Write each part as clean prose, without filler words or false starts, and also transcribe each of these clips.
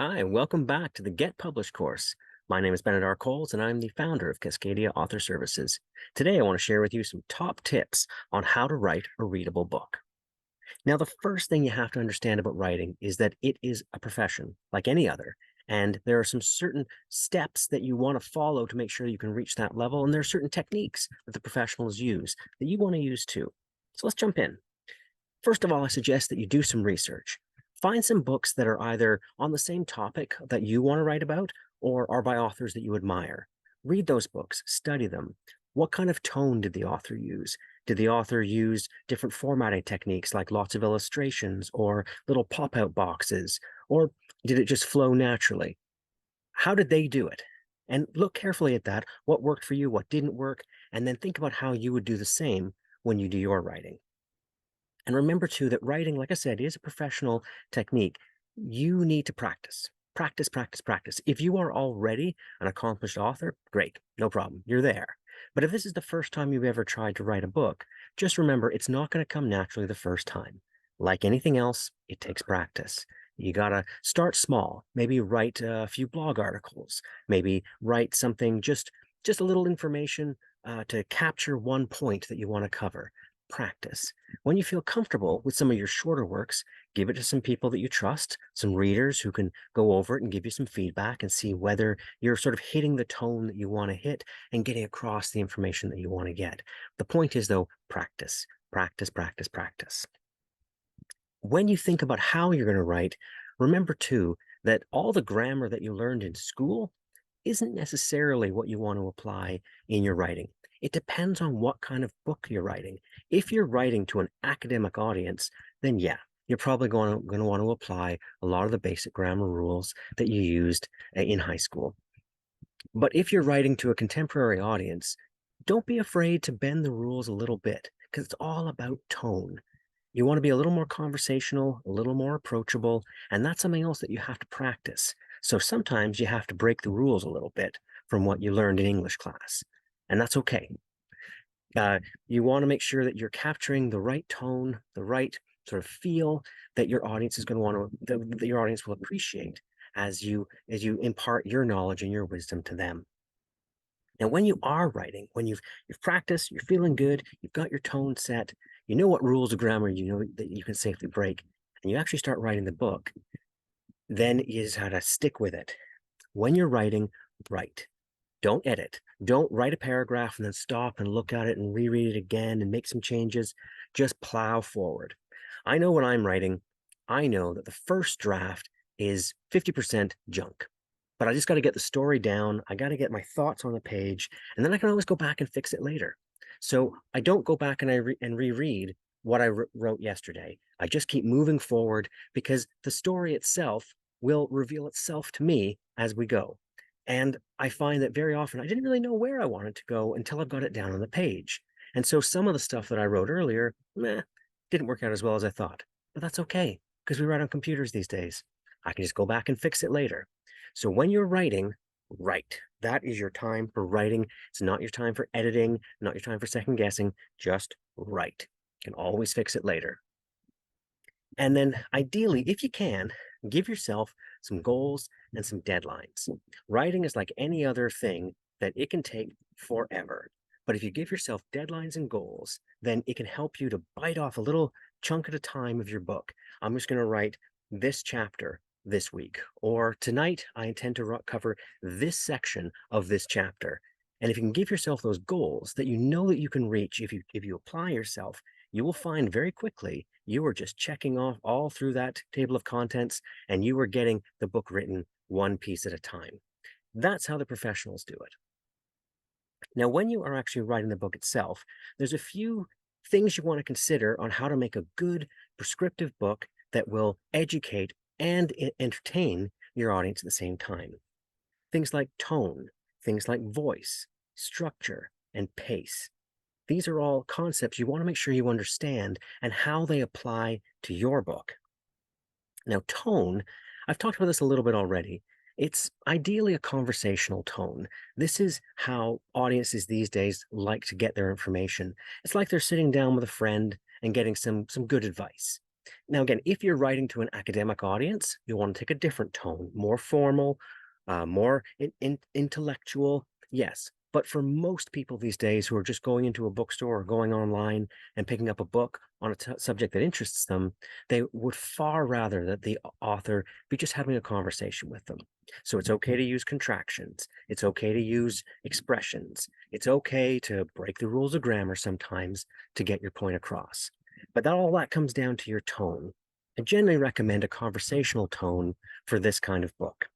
Hi, welcome back to the Get Published course. My name is Bennett R. Coles, and I'm the founder of Cascadia Author Services. Today, I want to share with you some top tips on how to write a readable book. Now, the first thing you have to understand about writing is that it is a profession like any other, and there are some certain steps that you want to follow to make sure you can reach that level, and there are certain techniques that the professionals use that you want to use too. So let's jump in. First of all, I suggest that you do some research. Find some books that are either on the same topic that you want to write about or are by authors that you admire. Read those books, study them. What kind of tone did the author use? Did the author use different formatting techniques like lots of illustrations or little pop out boxes? Or did it just flow naturally? How did they do it? And look carefully at that. What worked for you? What didn't work? And then think about how you would do the same when you do your writing. And remember too that writing, like I said, is a professional technique. You need to practice, practice, practice, practice. If you are already an accomplished author, great, no problem, you're there. But if this is the first time you've ever tried to write a book, just remember it's not going to come naturally the first time. Like anything else, it takes practice. You got to start small, maybe write a few blog articles, maybe write something, just a little information to capture one point that you want to cover. Practice. When you feel comfortable with some of your shorter works, give it to some people that you trust, some readers who can go over it and give you some feedback and see whether you're sort of hitting the tone that you want to hit and getting across the information that you want to get. The point is, though, practice, practice, practice, practice. When you think about how you're going to write, remember too that all the grammar that you learned in school isn't necessarily what you want to apply in your writing. It depends on what kind of book you're writing. If you're writing to an academic audience, then yeah, you're probably going to want to apply a lot of the basic grammar rules that you used in high school. But if you're writing to a contemporary audience, don't be afraid to bend the rules a little bit because it's all about tone. You want to be a little more conversational, a little more approachable, and that's something else that you have to practice. So sometimes you have to break the rules a little bit from what you learned in English class, and that's okay. You want to make sure that you're capturing the right tone, the right sort of feel that your audience is going to want to, that your audience will appreciate as you impart your knowledge and your wisdom to them. Now, when you are writing, when you've practiced, you're feeling good, you've got your tone set, you know what rules of grammar you know that you can safely break, and you actually start writing the book, then you just have to stick with it. When you're writing, write. Don't edit. Don't write a paragraph and then stop and look at it and reread it again and make some changes. Just plow forward. I know when I'm writing, I know that the first draft is 50% junk, but I just got to get the story down. I got to get my thoughts on the page, and then I can always go back and fix it later. So I don't go back and reread what I wrote yesterday. I just keep moving forward because the story itself will reveal itself to me as we go. And I find that very often I didn't really know where I wanted to go until I've got it down on the page. And so some of the stuff that I wrote earlier, didn't work out as well as I thought. But that's okay, because we write on computers these days. I can just go back and fix it later. So when you're writing, write. That is your time for writing. It's not your time for editing, not your time for second guessing. Just write. You can always fix it later. And then ideally, if you can, give yourself some goals and some deadlines. Writing is like any other thing that it can take forever. But if you give yourself deadlines and goals, then it can help you to bite off a little chunk at a time of your book. I'm just going to write this chapter this week, or tonight I intend to cover this section of this chapter. And if you can give yourself those goals that you know that you can reach if you apply yourself, you will find very quickly you are just checking off all through that table of contents and you are getting the book written one piece at a time. That's how the professionals do it. Now, when you are actually writing the book itself, there's a few things you want to consider on how to make a good prescriptive book that will educate and entertain your audience at the same time. Things like tone, things like voice, structure, and pace. These are all concepts you want to make sure you understand and how they apply to your book. Now, tone, I've talked about this a little bit already. It's ideally a conversational tone. This is how audiences these days like to get their information. It's like they're sitting down with a friend and getting some good advice. Now, again, if you're writing to an academic audience, you'll want to take a different tone, more formal, more intellectual. Yes. But for most people these days who are just going into a bookstore or going online and picking up a book on a subject that interests them, they would far rather that the author be just having a conversation with them. So it's okay to use contractions. It's okay to use expressions. It's okay to break the rules of grammar sometimes to get your point across. But that all that comes down to your tone. I generally recommend a conversational tone for this kind of book.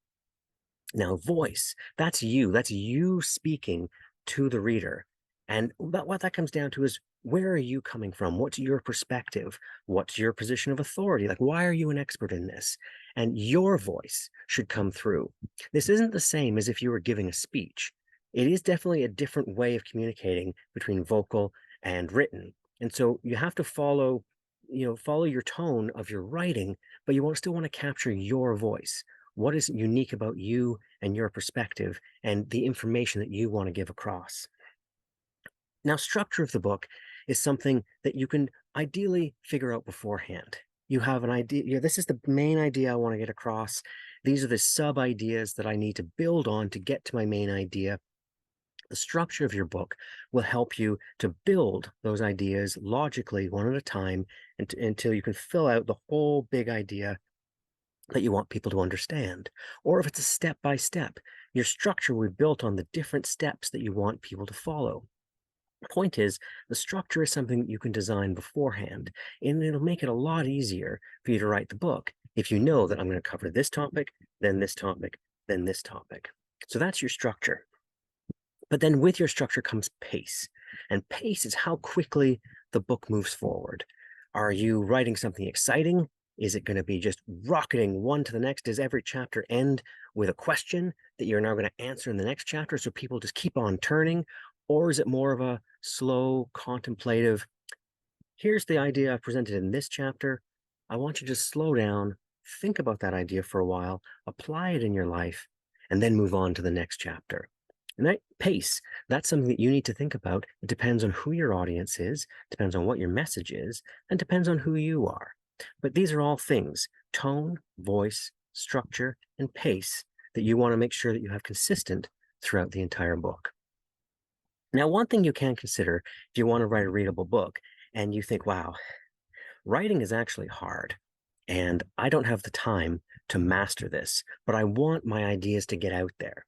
Now, voice, that's you speaking to the reader. And what that comes down to is, where are you coming from? What's your perspective? What's your position of authority? Like, why are you an expert in this? And your voice should come through. This isn't the same as if you were giving a speech. It is definitely a different way of communicating between vocal and written. And so you have to follow your tone of your writing, but you still want to capture your voice. What is unique about you and your perspective and the information that you want to give across? Now, structure of the book is something that you can ideally figure out beforehand. You have an idea, this is the main idea I want to get across. These are the sub ideas that I need to build on to get to my main idea. The structure of your book will help you to build those ideas logically, one at a time, until you can fill out the whole big idea that you want people to understand. Or if it's a step by step, your structure will be built on the different steps that you want people to follow. The point is, the structure is something that you can design beforehand, and it'll make it a lot easier for you to write the book if you know that I'm going to cover this topic, then this topic, then this topic. So that's your structure. But then with your structure comes pace, and pace is how quickly the book moves forward. Are you writing something exciting? Is it going to be just rocketing one to the next? Does every chapter end with a question that you're now going to answer in the next chapter so people just keep on turning? Or is it more of a slow, contemplative, here's the idea I presented in this chapter. I want you to just slow down, think about that idea for a while, apply it in your life, and then move on to the next chapter. And that pace, that's something that you need to think about. It depends on who your audience is, depends on what your message is, and depends on who you are. But these are all things, tone, voice, structure, and pace, that you want to make sure that you have consistent throughout the entire book. Now, one thing you can consider if you want to write a readable book and you think, wow, writing is actually hard and I don't have the time to master this, but I want my ideas to get out there.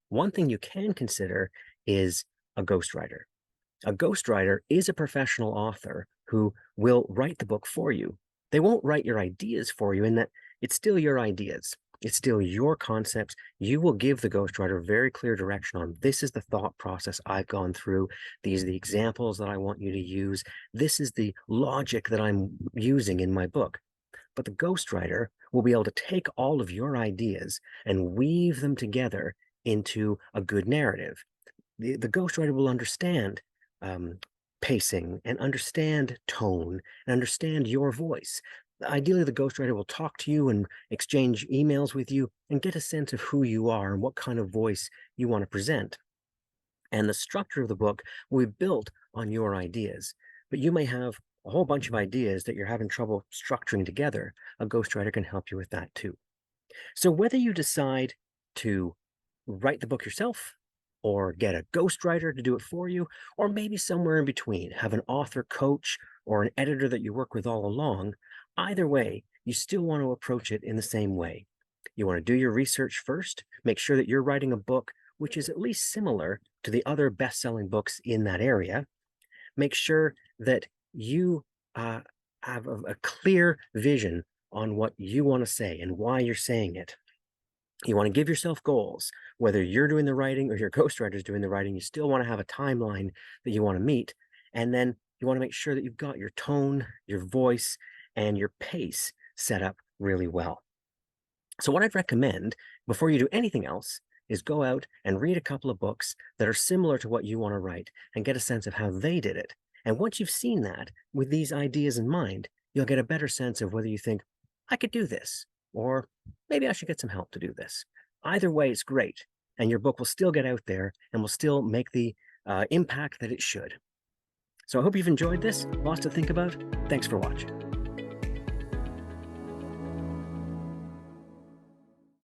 One thing you can consider is a ghostwriter. A ghostwriter is a professional author who will write the book for you. They won't write your ideas for you, in that it's still your ideas. It's still your concepts. You will give the ghostwriter very clear direction on, this is the thought process I've gone through. These are the examples that I want you to use. This is the logic that I'm using in my book. But the ghostwriter will be able to take all of your ideas and weave them together into a good narrative. The ghostwriter will understand pacing and understand tone and understand your voice. Ideally, the ghostwriter will talk to you and exchange emails with you and get a sense of who you are and what kind of voice you want to present. And the structure of the book will be built on your ideas. But you may have a whole bunch of ideas that you're having trouble structuring together. A ghostwriter can help you with that too. So whether you decide to write the book yourself, or get a ghostwriter to do it for you, or maybe somewhere in between, have an author coach or an editor that you work with all along, either way, you still want to approach it in the same way. You want to do your research first, make sure that you're writing a book which is at least similar to the other best-selling books in that area. Make sure that you have a clear vision on what you want to say and why you're saying it. You want to give yourself goals. Whether you're doing the writing or your ghostwriter is doing the writing, you still want to have a timeline that you want to meet. And then you want to make sure that you've got your tone, your voice, and your pace set up really well. So what I'd recommend before you do anything else is go out and read a couple of books that are similar to what you want to write and get a sense of how they did it. And once you've seen that with these ideas in mind, you'll get a better sense of whether you think, I could do this, or maybe I should get some help to do this. Either way, it's great. And your book will still get out there and will still make the impact that it should. So I hope you've enjoyed this. Lots to think about. Thanks for watching.